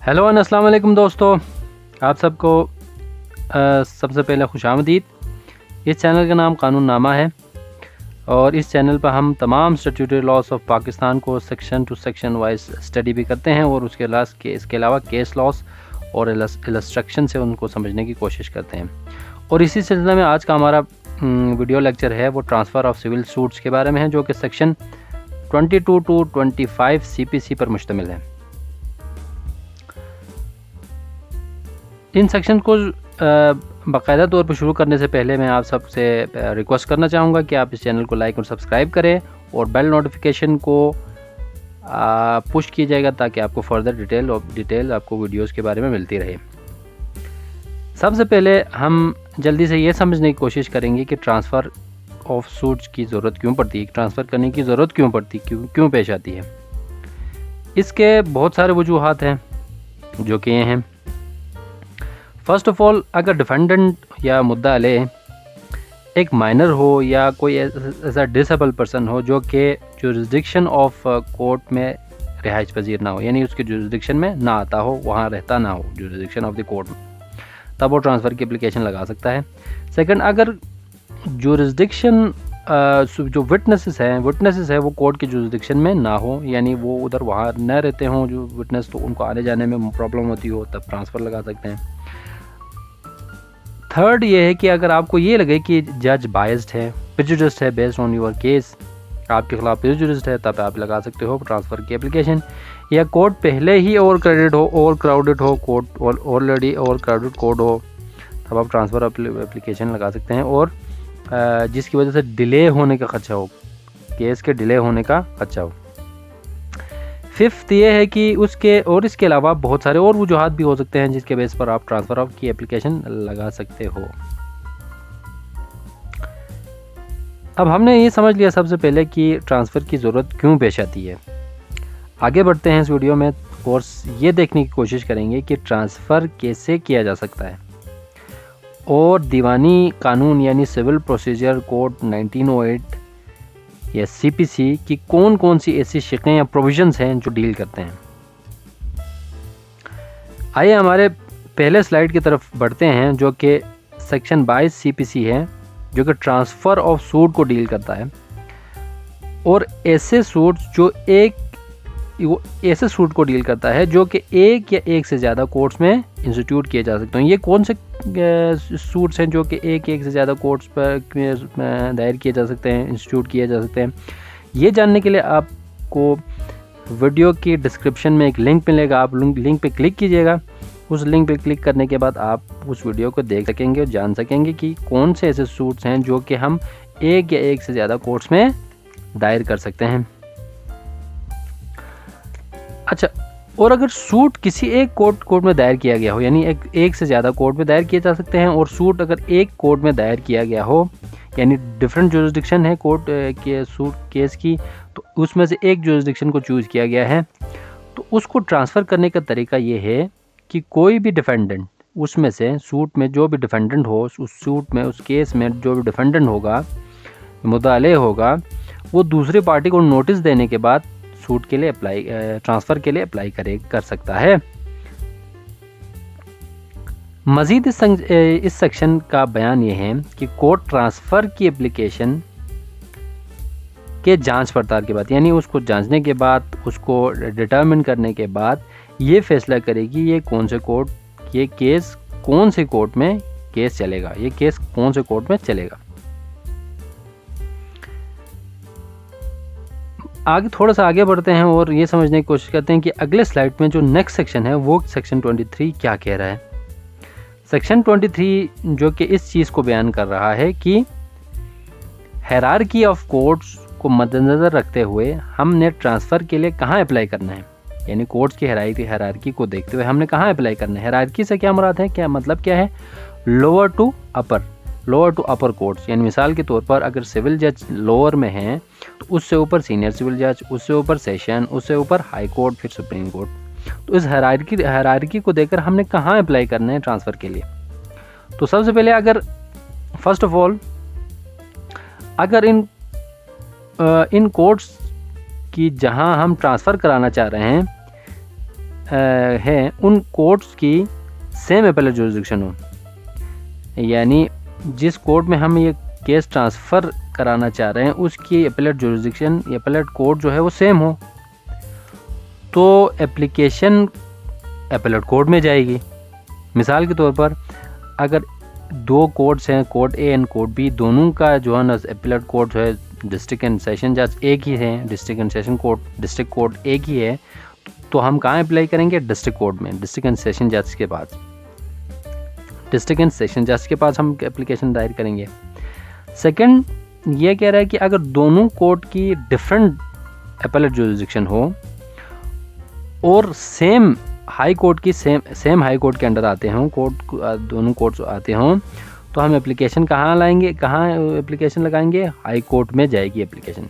Hello and अस्सलाम वालेकुम दोस्तों, आप सबको सबसे पहले खुशामदीद। इस चैनल का नाम कानून नामा है और इस चैनल पर हम तमाम स्टैट्यूटरी लॉस ऑफ पाकिस्तान को section two section wise study भी करते हैं और इसके अलावा केस लॉस और इलस्ट्रक्शन से उनको समझने की कोशिश करते हैं। और इसी सिलसिले में आज का हमारा वीडियो लेक्चर है वो ट्रांसफ़र ऑफ सिविल सूट्स के बारे में है, जो कि सेक्शन 22 टू 25 CPC पर मुश्तमिल है। इन सेक्शन को बाकायदा तौर पर शुरू करने से पहले मैं आप सबसे रिक्वेस्ट करना चाहूँगा कि आप इस चैनल को लाइक और सब्सक्राइब करें और बेल नोटिफिकेशन को पुश कीजिएगा ताकि आपको फर्दर डिटेल आपको वीडियोस के बारे में मिलती रहे। सबसे पहले हम जल्दी से ये समझने की कोशिश करेंगे कि ट्रांसफ़र ऑफ सूट्स की ज़रूरत क्यों पड़ती है, ट्रांसफ़र करने की ज़रूरत क्यों पड़ती, क्यों पेश आती है। इसके बहुत सारे वजूहात हैं जो कि ये हैं। फ़र्स्ट ऑफ़ ऑल, अगर डिफेंडेंट या मुद्दा अले एक माइनर हो या कोई ऐसा डिसेबल पर्सन हो जो कि जुरिसडिक्शन ऑफ कोर्ट में रिहाइश पजीर ना हो, यानी उसके जुरिसडिक्शन में ना आता हो, वहाँ रहता ना हो जुरिसडिक्शन ऑफ द कोर्ट में, तब वो ट्रांसफ़र की एप्लीकेशन लगा सकता है। सेकंड, अगर जुरिसडिक्शन जो विटनेसेस है वो कोर्ट के जुरिसडिक्शन में ना हो, यानी वो उधर वहाँ न रहते हों जो विटनेस, तो उनको आने जाने में प्रॉब्लम होती हो, तब ट्रांसफ़र लगा सकते हैं। थर्ड ये है कि अगर आपको ये लगे कि जज बायस्ड है, प्रेजुडिस्ड है बेस्ड ऑन योर केस, आपके खिलाफ प्रेजुडिस्ड है, तब आप लगा सकते हो ट्रांसफ़र की एप्लीकेशन। या कोर्ट पहले ही ओवर क्राउडेड हो, court already over crowded court हो, तब आप ट्रांसफ़र एप्लीकेशन लगा सकते हैं, और जिसकी वजह से डिले होने का खदशा हो, केस के डिले होने का खदशा हो। फिफ्थ ये है कि इसके अलावा बहुत सारे और वजूहात भी हो सकते हैं जिसके बेस पर आप ट्रांसफ़र ऑफ की एप्लीकेशन लगा सकते हो। अब हमने ये समझ लिया सबसे पहले कि ट्रांसफ़र की ज़रूरत क्यों पेश आती है। आगे बढ़ते हैं इस वीडियो में और ये देखने की कोशिश करेंगे कि ट्रांसफ़र कैसे किया जा सकता है और दीवानी कानून यानी सिविल प्रोसीजर कोड 1908 या CPC की कौन कौन सी ऐसी शिकें या प्रोविजंस हैं जो डील करते हैं। आइए हमारे पहले स्लाइड की तरफ बढ़ते हैं, जो कि सेक्शन 22 CPC है, जो कि ट्रांसफ़र ऑफ सूट को डील करता है और ऐसे सूट को डील करता है जो कि एक या एक से ज़्यादा कोर्ट्स में इंस्टीट्यूट किए जा सकते हैं। ये कौन से सूट्स हैं जो कि एक से ज़्यादा कोर्ट्स पर दायर किए जा सकते हैं, इंस्टीट्यूट किए जा सकते हैं। ये जानने के लिए आपको वीडियो की डिस्क्रिप्शन में एक लिंक मिलेगा, आप लिंक पे क्लिक कीजिएगा। उस लिंक पे क्लिक करने के बाद आप उस वीडियो को देख सकेंगे और जान सकेंगे कि कौन से ऐसे सूट्स हैं जो कि हम एक या एक से ज़्यादा कोर्ट्स में दायर कर सकते हैं। अच्छा, और अगर सूट किसी एक कोर्ट में दायर किया गया हो, यानी एक से ज़्यादा कोर्ट में दायर किए जा सकते हैं, और सूट अगर एक कोर्ट में दायर किया गया हो, यानी डिफरेंट जुरिसडिक्शन है कोर्ट के सूट केस की, तो उसमें से एक जुरिसडिक्शन को चूज़ किया गया है, तो उसको ट्रांसफ़र करने का तरीका ये है कि कोई भी डिफेंडेंट उसमें से सूट में जो भी डिफेंडेंट हो, उस सूट में उस केस में जो भी डिफेंडेंट होगा, मुद्दाले होगा, वो दूसरी पार्टी को नोटिस देने के बाद सूट के लिए ट्रांसफ़र के लिए अप्लाई कर सकता है। मज़ीद इस सेक्शन का बयान ये है कि कोर्ट ट्रांसफ़र की एप्लीकेशन के जांच पड़ताल के बाद, यानी उसको जांचने के बाद, उसको डिटर्मिन करने के बाद ये फैसला करेगी ये केस कौन से कोर्ट में चलेगा, ये केस कौन से कोर्ट में चलेगा। थोड़ा सा आगे बढ़ते हैं और ये समझने की कोशिश करते हैं कि अगले स्लाइड में जो नेक्स्ट सेक्शन है वो सेक्शन 23 क्या कह रहा है। सेक्शन 23 जो कि इस चीज़ को बयान कर रहा है कि हायरार्की ऑफ कोर्ट्स को मद्देनज़र रखते हुए हमने ट्रांसफ़र के लिए कहाँ अप्लाई करना है, यानी कोर्ट्स की हायरार्की को देखते हुए हमने कहाँ अप्लाई करना है। हायरार्की से क्या मुराद है, क्या मतलब क्या है? लोअर टू अपर कोर्ट्स, यानी मिसाल के तौर पर अगर सिविल जज लोअर में हैं तो उससे ऊपर सीनियर सिविल जज, उससे ऊपर सेशन, उससे ऊपर हाई कोर्ट, फिर सुप्रीम कोर्ट। तो इस हायरार्की को देखकर हमने कहाँ अप्लाई करना है ट्रांसफ़र के लिए। तो सबसे पहले अगर फर्स्ट ऑफ ऑल अगर इन कोर्ट्स कि जहां हम ट्रांसफ़र कराना चाह रहे हैं हैं उन कोर्ट्स की सेम एपेलेट जुरिसडिक्शन हो, यानी जिस कोर्ट में हम ये केस ट्रांसफ़र कराना चाह रहे हैं उसकी एपेलेट जुरिसडिक्शन, एपेलेट कोर्ट जो है वो सेम हो, तो एप्लीकेशन एपेलेट कोर्ट में जाएगी। मिसाल के तौर पर अगर दो कोर्ट्स हैं, court A and court B, दोनों का जो है ना एपेलेट कोर्ट जो है डिस्ट्रिक्ट एंड सेशन जज एक ही है, district and session court, district court एक ही है, तो हम कहाँ अप्लाई करेंगे? डिस्ट्रिक्ट कोर्ट में, डिस्ट्रिक्ट एंड सेशन जज के पास, डिस्ट्रिक्ट एंड सेशन जज के पास हम एप्लीकेशन दायर करेंगे। सेकंड ये कह रहा है कि अगर दोनों कोर्ट की डिफरेंट एपेलेट जुरिसडिक्शन हो और सेम हाई कोर्ट की सेम हाई कोर्ट के अंडर आते हों, दोनों कोर्ट्स आते हों, तो हम एप्लीकेशन कहाँ लाएंगे, कहाँ एप्लीकेशन लगाएंगे? हाई कोर्ट में जाएगी एप्लीकेशन।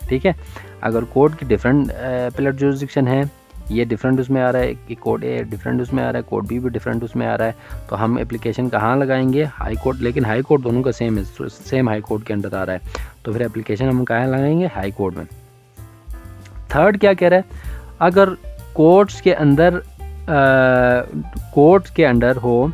ठीक है, अगर कोर्ट की डिफरेंट एपेलेट जुरिसडिक्शन है, ये डिफरेंट उसमें आ रहा है कि कोर्ट ए डिफरेंट उसमें आ रहा है, कोर्ट बी भी डिफरेंट उसमें आ रहा है, तो हम एप्लीकेशन कहाँ लगाएंगे? High court. लेकिन हाई कोर्ट दोनों का सेम है, सेम हाई कोर्ट के अंडर आ रहा है, तो फिर एप्लीकेशन हम कहाँ लगाएंगे? हाई कोर्ट में। थर्ड क्या कह रहा है? अगर कोर्ट्स के अंडर हो,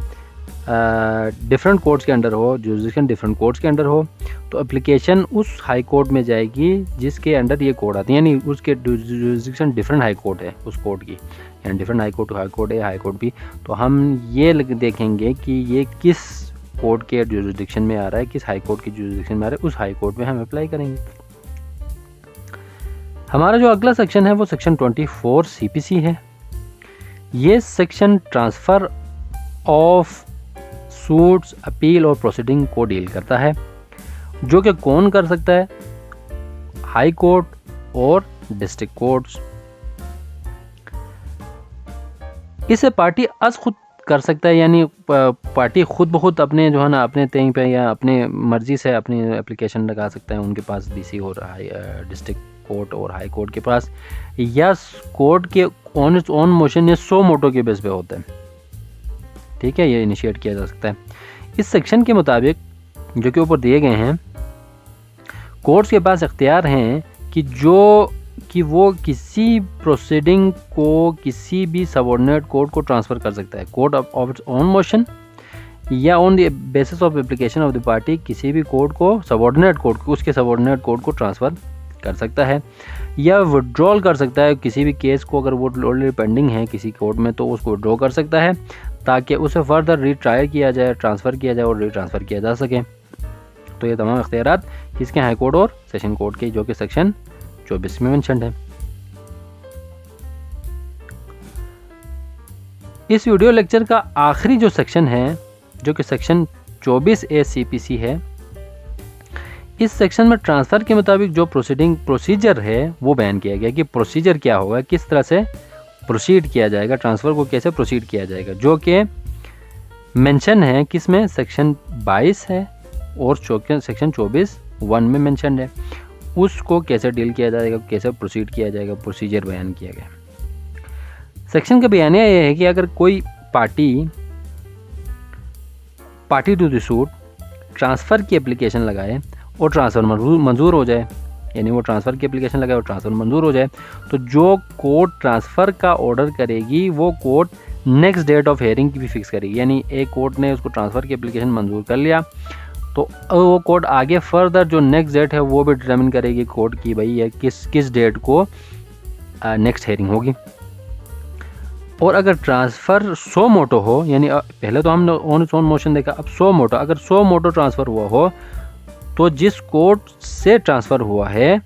डिफरेंट कोर्ट्स के अंडर हो, जुरिसडिक्शन डिफरेंट कोर्ट्स के अंडर हो, तो एप्लीकेशन उस हाई कोर्ट में जाएगी जिसके अंडर ये कोर्ट आती है, यानी उसके जुरिसडिक्शन डिफरेंट हाई कोर्ट है उस कोर्ट की, यानी डिफरेंट हाई कोर्ट है, हाई कोर्ट भी, तो हम ये देखेंगे कि ये किस कोर्ट के जुरिसडिक्शन में आ रहा है, किस हाई कोर्ट की जुरिसडिक्शन में आ रहा है, उस हाई कोर्ट में हम अप्लाई करेंगे। हमारा जो अगला सेक्शन है वो सेक्शन 24 CPC है। ये section transfer of suits, appeal और प्रोसीडिंग को डील करता है, जो कि कौन कर सकता है? हाई कोर्ट और डिस्ट्रिक्ट कोर्ट्स। इसे पार्टी खुद कर सकता है, यानी पार्टी खुद ब खुद अपने जो है ना अपने तय पे या अपने मर्जी से अपनी एप्लीकेशन लगा सकता है उनके पास, DC और डिस्ट्रिक्ट कोर्ट और हाई कोर्ट के पास, या कोर्ट के ऑन इट्स ओन मोशन या सो मोटो के बेस पे होता है। ठीक है, ये इनिशिएट किया जा सकता है। इस सेक्शन के मुताबिक जो कि ऊपर दिए गए हैं, कोर्ट्स के पास इख्तियार हैं कि वो किसी प्रोसीडिंग को किसी भी सबऑर्डिनेट कोर्ट को ट्रांसफ़र कर सकता है, court of its own motion या on the basis of application of the party, किसी भी कोर्ट को सबऑर्डिनेट कोर्ट को, उसके सबऑर्डिनेट कोर्ट को ट्रांसफ़र कर सकता है, या विड्रॉल कर सकता है किसी भी केस को, अगर वो ऑलरेडी पेंडिंग है किसी कोर्ट में तो उसको विड्रॉ कर सकता है ताकि उसे फर्दर रीट्रायल किया जाए, ट्रांसफ़र किया जाए और रीट्रांसफ़र किया जा सके। तो ये तमाम इख्तियारात किसके? हाई कोर्ट और सेशन कोर्ट के, जो कि सेक्शन 24 में मेंशन्ड है। इस वीडियो लेक्चर का आखिरी जो सेक्शन है, जो कि सेक्शन 24A CPC है, इस सेक्शन में ट्रांसफ़र के मुताबिक जो प्रोसीजर है वो बयान किया गया कि प्रोसीजर क्या होगा, किस तरह से प्रोसीड किया जाएगा, ट्रांसफ़र को कैसे प्रोसीड किया जाएगा, जो कि मेंशन है किस में? सेक्शन 22 है और सेक्शन 24(1) में मेंशन है। उसको कैसे डील किया जाएगा, कैसे प्रोसीड किया जाएगा, प्रोसीजर बयान किया गया। सेक्शन का बयानिया यह है कि अगर कोई party to the suit transfer की एप्लीकेशन लगाए और ट्रांसफ़र मंजूर हो जाए, यानी वो ट्रांसफ़र की एप्लीकेशन लगाए और ट्रांसफ़र मंजूर हो जाए, तो जो कोर्ट ट्रांसफ़र का ऑर्डर करेगी वो court next date of hearing की भी फिक्स करेगी। यानी एक कोर्ट ने उसको ट्रांसफ़र की एप्लीकेशन मंजूर कर लिया तो वो कोर्ट आगे फर्दर जो नेक्स्ट डेट है वो भी डिटरमिन करेगी कोर्ट की, भाई ये किस डेट को नेक्स्ट हियरिंग होगी। और अगर ट्रांसफ़र सो मोटो हो, यानी पहले तो हमने ऑन इट्स ओन मोशन देखा, अब सो मोटो, अगर सो मोटो ट्रांसफ़र हुआ हो तो जिस कोर्ट से ट्रांसफ़र हुआ है,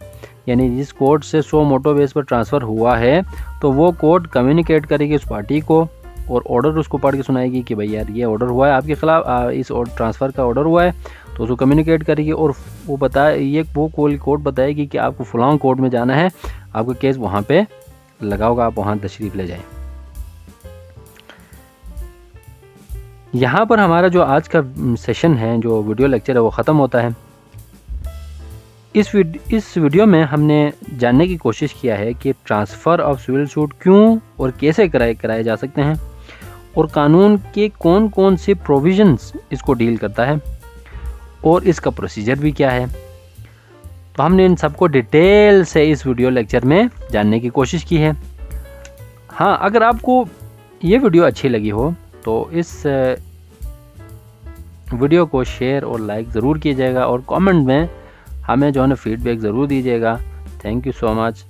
यानी जिस कोर्ट से सो मोटो बेस पर ट्रांसफ़र हुआ है, तो वो कोर्ट कम्युनिकेट करेगी उस पार्टी को और ऑर्डर उसको पढ़ के सुनाएगी कि भाई यार ये ऑर्डर हुआ है आपके ख़िलाफ़, इस ट्रांसफ़र का ऑर्डर हुआ है, तो उसको कम्युनिकेट करेगी और वो कोर्ट बताएगी कि आपको फलां कोर्ट में जाना है, आपका केस वहाँ पे लगा होगा, आप वहाँ तशरीफ़ ले जाएं। यहाँ पर हमारा जो आज का सेशन है, जो वीडियो लेक्चर है, वो ख़त्म होता है। इस वीडियो में हमने जानने की कोशिश किया है कि ट्रांसफ़र ऑफ सिविल सूट क्यों और कैसे कराए जा सकते हैं और कानून के कौन कौन से प्रोविजंस इसको डील करता है और इसका प्रोसीजर भी क्या है। तो हमने इन सबको डिटेल से इस वीडियो लेक्चर में जानने की कोशिश की है। हाँ, अगर आपको ये वीडियो अच्छी लगी हो तो इस वीडियो को शेयर और लाइक ज़रूर कीजिएगा और कमेंट में हमें जो है ना फीडबैक ज़रूर दीजिएगा। Thank you so much.